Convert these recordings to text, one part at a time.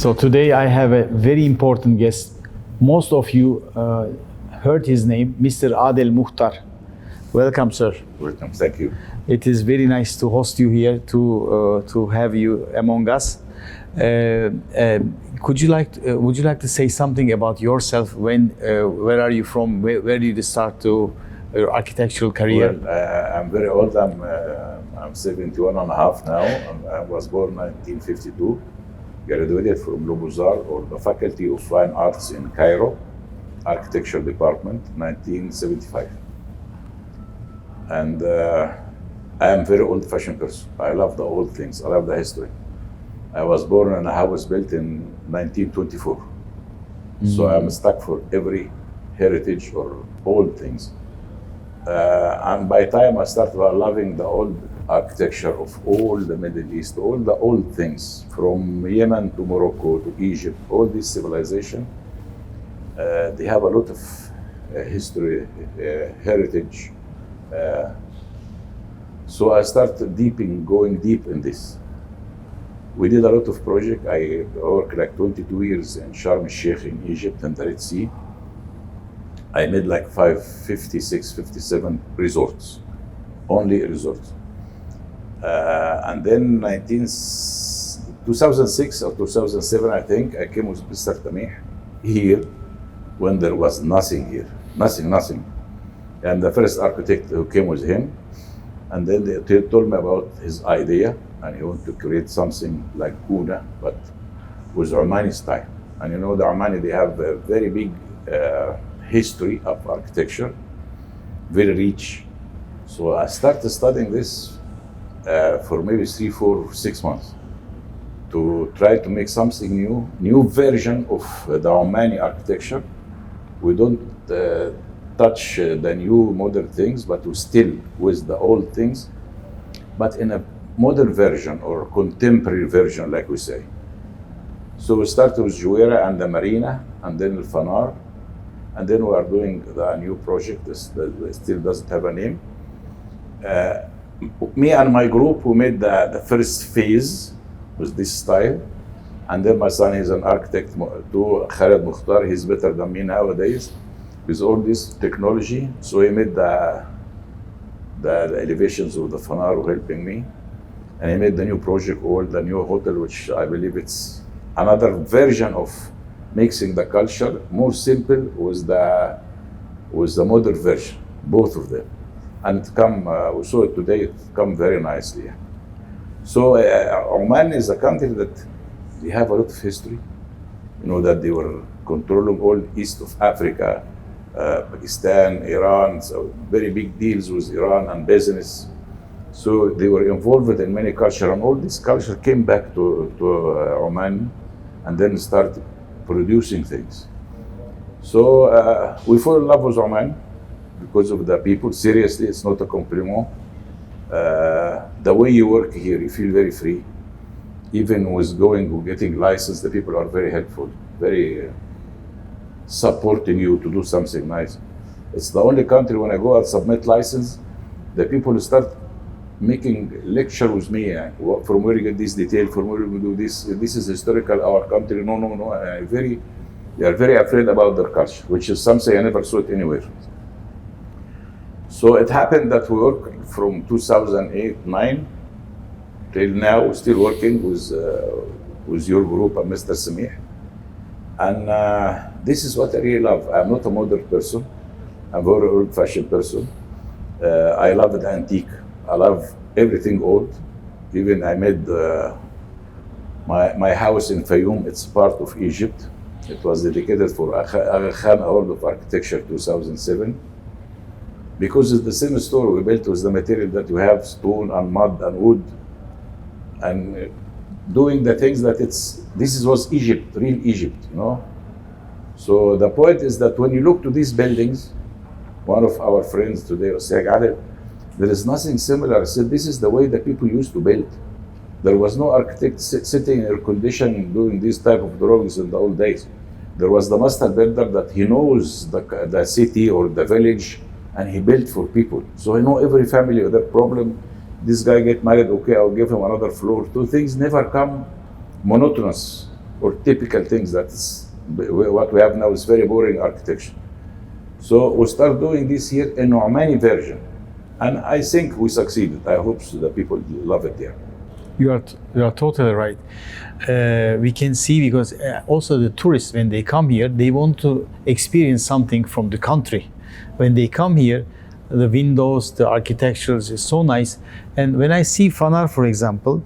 So today I have a very important guest. Most of you heard his name, Mr. Adel Mokhtar. Welcome, sir. Welcome. Thank you. It is very nice to host you here, to have you among us. Would you like to say something about yourself? Where are you from? Where did you start your architectural career? Well, I'm very old. I'm 71 and a half now. I was born in 1952. Graduated from Le Beaux-Arts, or the Faculty of Fine Arts in Cairo, Architecture Department, 1975. And I am a very old-fashioned person. I love the old things. I love the history. I was born in a house built in 1924. So I'm stuck for every heritage or old things. And by the time I started loving the old architecture of all the Middle East, all the old things, from Yemen to Morocco to Egypt, all this civilization, they have a lot of history, heritage. So I started going deep in this. We did a lot of projects. I worked like 22 years in Sharm el-Sheikh in Egypt and the Red Sea. I made like 56, 57 resorts, only resorts. And then 2006 or 2007, I think, I came with Mr. Tamih here when there was nothing here, nothing. And the first architect who came was him. And then they told me about his idea, and he wanted to create something like Kuna, but with Omani style. And you know, the Omani, they have a very big history of architecture, very rich. So I started studying this for maybe 3, 4, 6 months to try to make something new version of the Omani architecture. We don't touch the new modern things, but we still with the old things, but in a modern version or contemporary version, like we say. So we started with Juwaira and the Marina, and then El Fanar, and then we are doing the new project that still doesn't have a name. Me and my group, we made the first phase with this style, and then my son is an architect too, Adel Mokhtar. He's better than me nowadays with all this technology. So he made the elevations of the Fanar, helping me, and he made the new project, all the new hotel, which I believe it's another version of mixing the culture, more simple with the modern version, both of them. And we saw it today, it come very nicely. So Oman is a country that they have a lot of history. You know that they were controlling all east of Africa, Pakistan, Iran, so very big deals with Iran and business. So they were involved in many culture, and all this culture came back to Oman, and then started producing things. So we fall in love with Oman because of the people. Seriously, it's not a compliment. The way you work here, you feel very free. Even with getting license, the people are very helpful, very supporting you to do something nice. It's the only country when I go and submit license, the people start making lecture with me. From where you get this detail, from where you do this. This is historical, our country. No. They are very afraid about their culture, which is something I never saw it anywhere. So it happened that we worked from 2008-9 till now, still working with your group and Mr. Samih. And this is what I really love. I'm not a modern person. I'm a very old-fashioned person. I love the antique. I love everything old. Even I made my house in Fayoum. It's part of Egypt. It was dedicated for Aga Khan Award of Architecture 2007. Because it's the same story. We built with the material that you have, stone and mud and wood, and doing the things that this was Egypt, real Egypt, you know. So the point is that when you look to these buildings, one of our friends today was saying, Adel, there is nothing similar. I said, this is the way that people used to build. There was no architect sitting in air conditioning doing these type of drawings in the old days. There was the master builder that he knows the city or the village, and he built for people. So I know every family with their problem. This guy get married, okay, I'll give him another floor. Two things never come monotonous or typical things. That's what we have now is very boring architecture. So we start doing this here in Omani version. And I think we succeeded. I hope so that people love it there. You are totally right. We can see, because also the tourists, when they come here, they want to experience something from the country. When they come here, the windows, the architecture is so nice. And when I see Fanar, for example,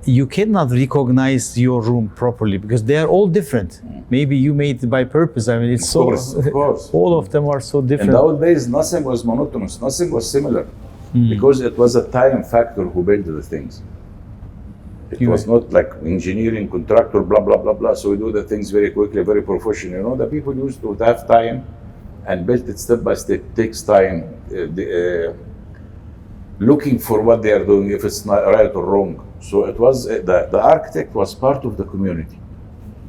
you cannot recognize your room properly because they are all different. Maybe you made it by purpose. I mean, it's Of course. all of them are so In different. the old days, nothing was monotonous, nothing was similar, because it was a time factor who built the things. It was not like engineering, contractor, blah, blah, blah, blah. So we do the things very quickly, very professional. You know, the people used to have time and built it step by step. Takes time, looking for what they are doing, if it's not right or wrong. So it was, the architect was part of the community.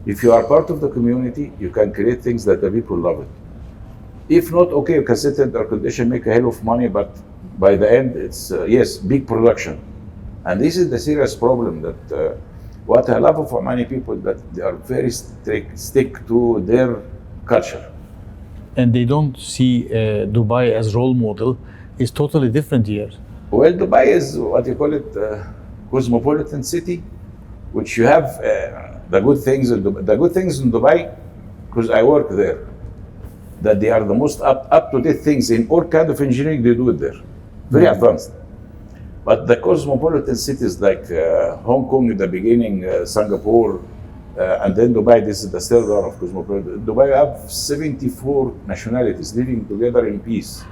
If you are part of the community, you can create things that the people love it. If not, okay, you can sit in air condition, make a hell of money, but by the end, it's, yes, big production. And this is the serious problem that what I love of many people, that they are very stick to their culture. And they don't see Dubai as role model. It's totally different here. Well, Dubai is what you call it, cosmopolitan city, which you have the good things in Dubai. The good things in Dubai, because I work there, that they are the most up-to-date things in all kind of engineering, they do it there. Very advanced. But the cosmopolitan cities like Hong Kong in the beginning, Singapore, and then Dubai, this is the third one of cosmopolitan. Dubai have 74 nationalities living together in peace.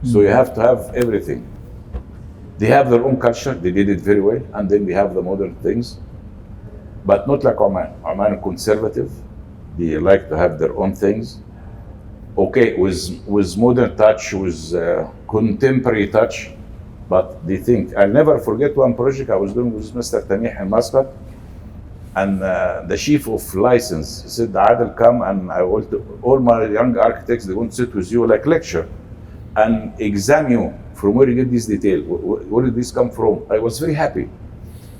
So you have to have everything. They have their own culture, they did it very well, and then we have the modern things. But not like Oman. Oman is conservative. They like to have their own things. Okay, with modern touch, with contemporary touch, but they think. I'll never forget one project I was doing with Mr. Tamih in Muscat, and the chief of license, he said, Adel, come, and I want all my young architects, they want to sit with you like lecture and examine you from where you get this detail. Where did this come from? I was very happy,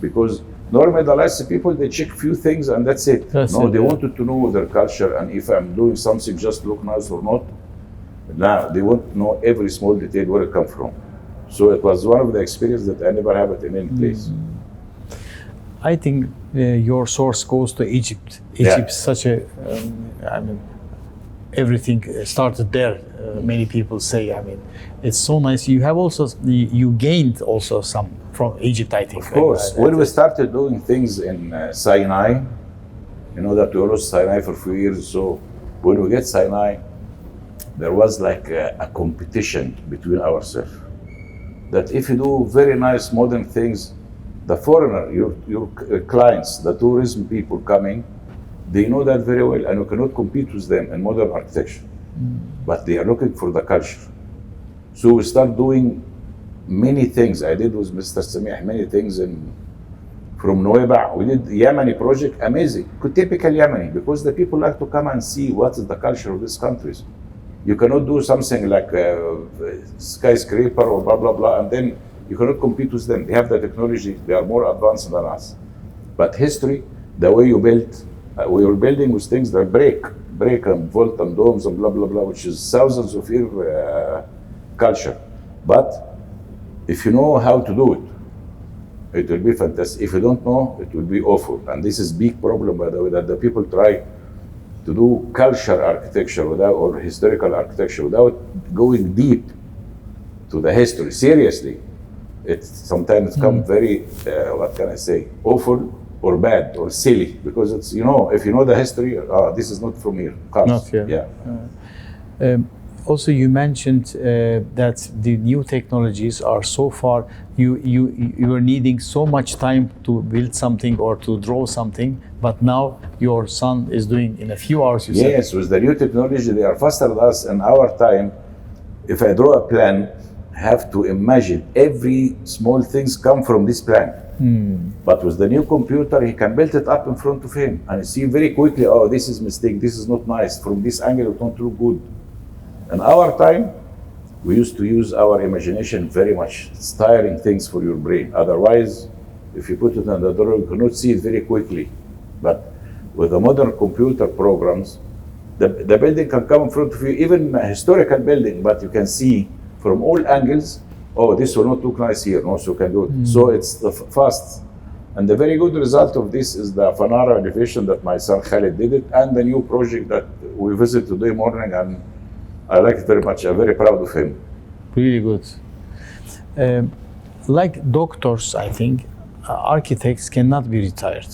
because normally the license people, they check few things and that's it. They wanted to know their culture, and if I'm doing something just look nice or not. Now they want to know every small detail where it comes from. So it was one of the experiences that I never have it in any place. I think your source goes to Egypt. Egypt is such a, I mean, everything started there. Many people say, I mean, it's so nice. You have also, you gained also some from Egypt, I think. Of course. When we started doing things in Sinai, you know that we lost Sinai for a few years. So when we get Sinai, there was like a competition between ourselves. That if you do very nice modern things, the foreigner, your clients, the tourism people coming, they know that very well, and you cannot compete with them in modern architecture. But they are looking for the culture. So we start doing many things. I did with Mr. Samih many things from Nuweiba. We did Yemeni project, amazing, typical Yemeni, because the people like to come and see what is the culture of these countries. You cannot do something like a skyscraper or blah, blah, blah, and then you cannot compete with them. They have the technology, they are more advanced than us. But history, the way you built, we were building with things that break and vault and domes and blah, blah, blah, which is thousands of year culture. But if you know how to do it, it will be fantastic. If you don't know, it will be awful. And this is big problem, by the way, that the people try to do culture architecture or historical architecture without going deep to the history. Seriously, it sometimes comes very, what can I say, awful or bad or silly, because it's, you know, if you know the history, this is not from here. Not here. Yeah. Also, you mentioned that the new technologies are so far, you were needing so much time to build something or to draw something, but now your son is doing in a few hours, you said. Yes, with the new technology, they are faster than us. In our time, if I draw a plan, I have to imagine every small things come from this plan. But with the new computer, he can build it up in front of him and see very quickly, oh, this is mistake, this is not nice, from this angle it don't look good. In our time, we used to use our imagination very much. It's tiring things for your brain. Otherwise, if you put it on the drawing, you cannot see it very quickly. But with the modern computer programs, the building can come in front of you, even a historical building, but you can see from all angles, oh, this will not look nice here, no, so you can do it. So it's the fast. And the very good result of this is the Fanara elevation that my son Khalid did it, and the new project that we visited today morning, and I like it very much. I'm very proud of him. Really good. Like doctors, I think architects cannot be retired.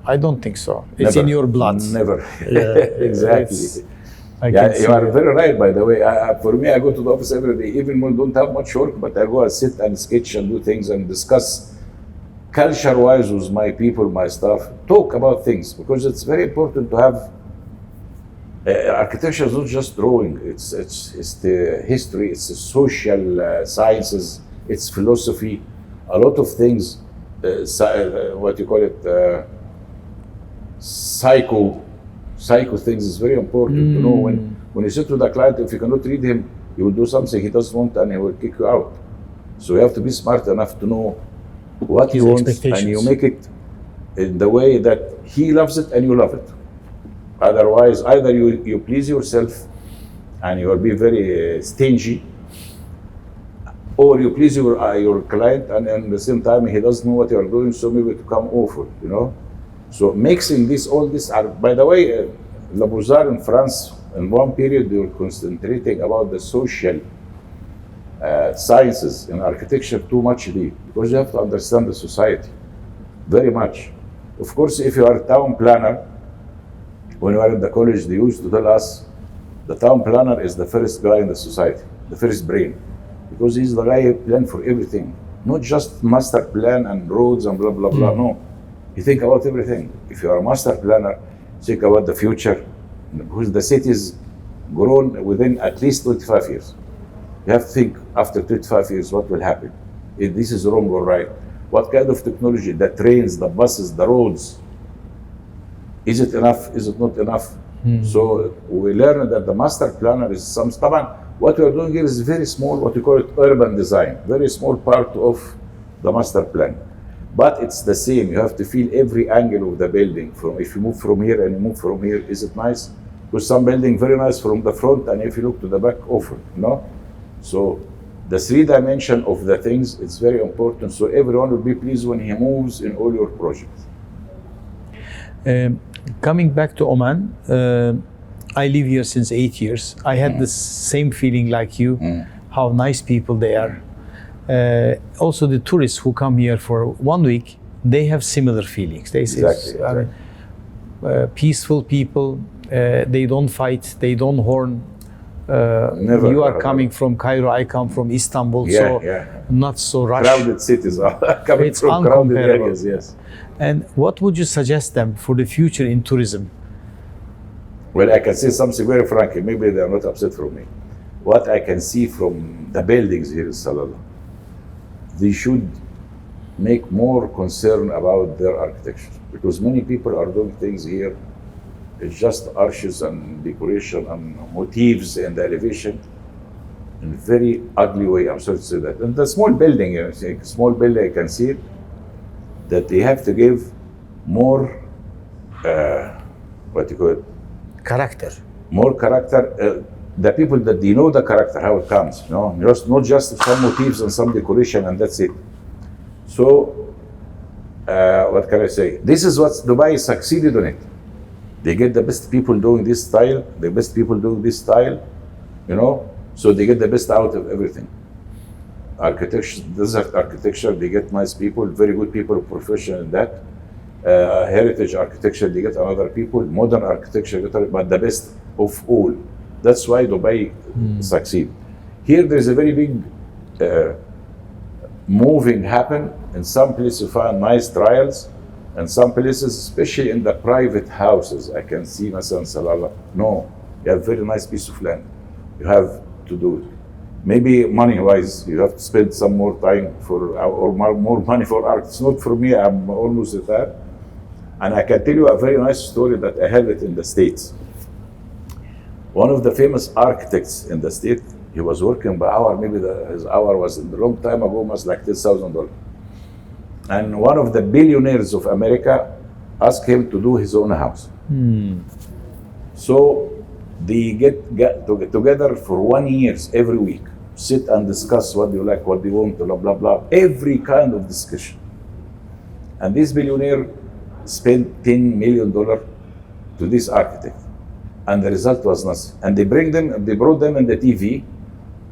I don't think so. It's Never. in your blood. Never. Yeah, Exactly. I Yeah, can you see are it. very right, by the way. For me, I go to the office every day, even when I don't have much work, but I go and sit and sketch and do things and discuss culture-wise with my people, my staff, talk about things, because it's very important to have, architecture is not just drawing, it's the history, it's the social sciences, it's philosophy, a lot of things, what you call it, psycho things is very important to know. When you sit with a client, if you cannot read him, you will do something he doesn't want and he will kick you out. So you have to be smart enough to know what he His wants, and expectations. you make it in the way that he loves it and you love it. Otherwise, either you please yourself and you will be very stingy, or you please your client and at the same time he doesn't know what you are doing, so maybe it become awful, you know. So mixing this, all this are, by the way, Le Beaux-Arts in France, in one period they were concentrating about the social sciences in architecture too much deep, because you have to understand the society very much. Of course, if you are a town planner, when we were in the college, they used to tell us the town planner is the first guy in the society, the first brain, because he's the guy who plans for everything, not just master plan and roads and blah, blah, blah, no. You think about everything. If you are a master planner, think about the future, because the city is grown within at least 25 years. You have to think after 25 years, what will happen? If this is wrong or right? What kind of technology, the trains, the buses, the roads, is it enough? Is it not enough? So we learned that the master planner is some stuff. What we are doing here is very small, what we call it urban design, very small part of the master plan. But it's the same, you have to feel every angle of the building. From if you move from here and you move from here, is it nice? Because some building very nice from the front, and if you look to the back, awful, no? So the 3 dimension of the things, it's very important. So everyone will be pleased when he moves in all your projects. Coming back to Oman, I live here since 8 years. I had the same feeling like you, how nice people they are. Also the tourists who come here for 1 week, they have similar feelings. They say, Exactly. I mean, peaceful people, they don't fight, they don't horn. Never. You are coming from Cairo, I come from Istanbul, Yeah, so yeah. not so rushed. Crowded cities are coming It's from crowded uncomparable. areas, yes. And what would you suggest them for the future in tourism? Well, I can say something very frankly, maybe they are not upset from me. What I can see from the buildings here in Salalah, they should make more concern about their architecture, because many people are doing things here. It's just arches and decoration and motifs and the elevation in a very ugly way. I'm sorry to say that. And the small building, you know, small building, I can see it, that they have to give more, what you call it? Character. More character. The people that they know the character, how it comes, you know, not just some motifs and some decoration and that's it. So, what can I say? This is what Dubai succeeded on it. They get the best people doing this style, the best people doing this style, you know, so they get the best out of everything. Architecture, desert architecture, they get nice people, very good people, professional in that. Heritage architecture, they get another people. Modern architecture, but the best of all. That's why Dubai succeed. Here, there's a very big moving happen. In some places, you find nice trials. And some places, especially in the private houses, I can see Masan Salalah. No, you have very nice piece of land. You have to do it. Maybe money-wise, you have to spend some more time for, or more money for art. It's not for me, I'm almost retired. And I can tell you a very nice story that I have it in the States. One of the famous architects in the state, he was working by hour, maybe his hour was a long time ago, almost like $10,000. And one of the billionaires of America asked him to do his own house. So they get together for 1 year every week, sit and discuss what do you like, what do you want, blah, blah, blah, every kind of discussion. And this billionaire spent $10 million to this architect. And the result was nothing. And they brought them in the TV,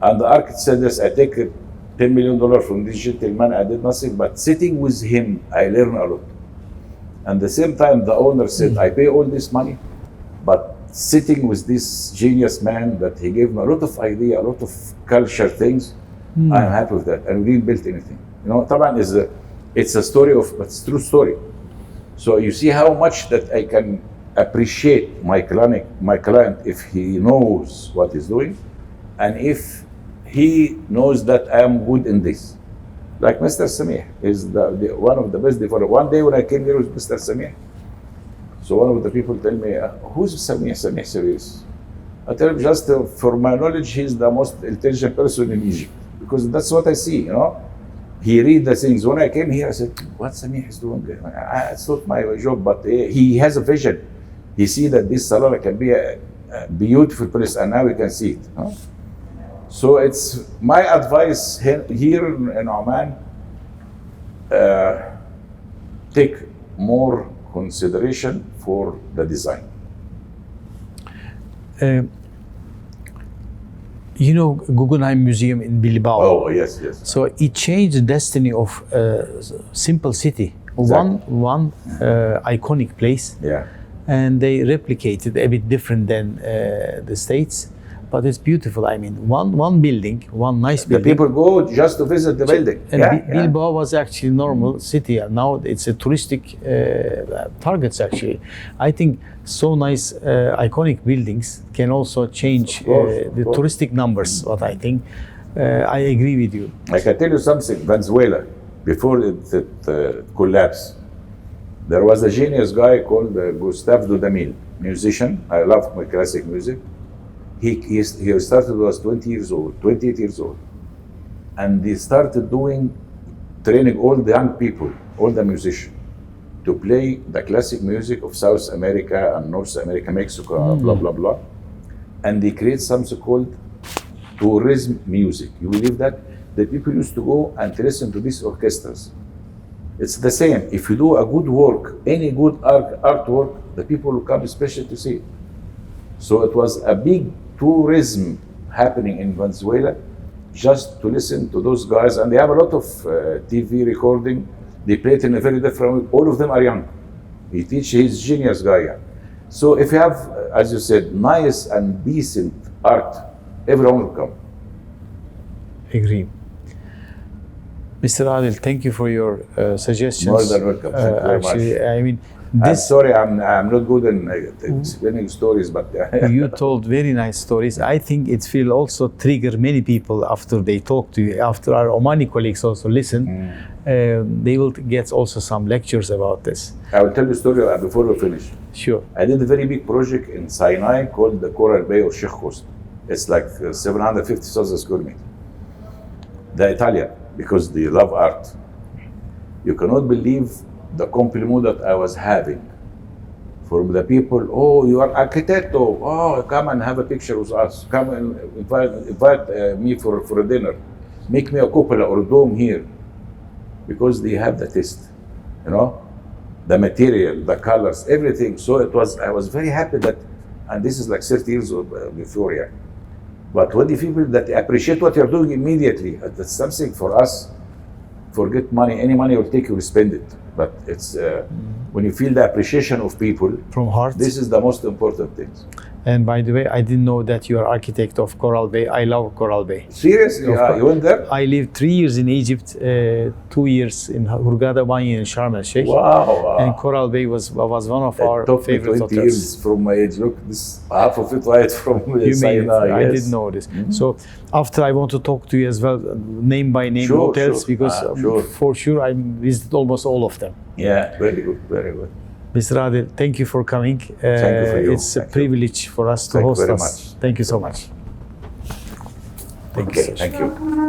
and the architect said, yes, I take $10 million from this gentleman, I did nothing, but sitting with him, I learned a lot. And the same time, the owner said, I pay all this money, but sitting with this genius man that he gave me a lot of idea, a lot of culture things, I'm happy with that. And we didn't build anything. You know, طبعا it's a story but it's a true story. So you see how much that I can appreciate my client if he knows what he's doing, and if he knows that I am good in this. Like Mr. Samih is one of the best developers. One day when I came here with Mr. Samih, so one of the people tell me, who's Samih serious? I tell him, just for my knowledge, he's the most intelligent person in Egypt, because that's what I see, you know. He read the things. When I came here, I said, what Samih is doing? It's not my job, but he has a vision. He see that this salon can be a beautiful place, and now we can see it. Huh? So it's my advice here in Oman, take more consideration for the design. You know Guggenheim Museum in Bilbao. Oh, yes. So it changed the destiny of simple city. Exactly. One iconic place. Yeah. And they replicated a bit different than the States, but it's beautiful. I mean, one building, one nice building. The people go just to visit the building. And Bilbao was actually a normal city, and now it's a touristic targets actually. I think so nice iconic buildings can also change the touristic numbers. What I think, I agree with you. I can tell you something. Venezuela, before it collapsed, there was a genius guy called Gustave Dudamel, musician. I love my classic music. He started when he was 28 years old. And he started training all the young people, all the musicians, to play the classic music of South America and North America, Mexico, blah, blah, blah. And they create something called tourism music. You believe that? The people used to go and listen to these orchestras. It's the same. If you do a good work, any good artwork, the people will come especially to see it. So it was a big tourism happening in Venezuela just to listen to those guys. And they have a lot of TV recording. They play it in a very different way. All of them are young. He teaches, he's genius guy. So if you have, as you said, nice and decent art, everyone will come. Agree. Mr. Adel, thank you for your suggestions. More than welcome. Thank you very actually, much. I mean, I'm sorry, I'm not good in explaining stories, but you told very nice stories. I think it will also trigger many people after they talk to you, after our Omani colleagues also listen. They will get also some lectures about this. I will tell you a story before we finish. Sure. I did a very big project in Sinai called the Coral Bay or Sheikh Coast. It's like 750,000 square meters. The Italian, because they love art. You cannot believe the compliment that I was having from the people. Oh, you are architecto. Oh, come and have a picture with us. Come and invite me for a dinner. Make me a cupola or a dome here. Because they have the taste, you know, the material, the colors, everything. So I was very happy that, and this is like 30 years before, yeah. But when the people that appreciate what you're doing immediately, that's something for us. Forget money, any money will take, you will spend it. But it's when you feel the appreciation of people from heart. This is the most important thing. And by the way, I didn't know that you are architect of Coral Bay. I love Coral Bay. Seriously? You went there? I lived 3 years in Egypt, 2 years in Hurghada, 1 year in Sharm el Sheikh. Wow. And Coral Bay was one of our favorite 20 hotels. years from my age. Look, this half of it right from Sinai. I didn't know this. So after I want to talk to you as well, name by name hotels, because for sure I visited almost all of them. Yeah, very good, very good. Mr. Adel, thank you for coming. Thank you for you. It's a privilege for us to host us. Thank you so much. Thank you.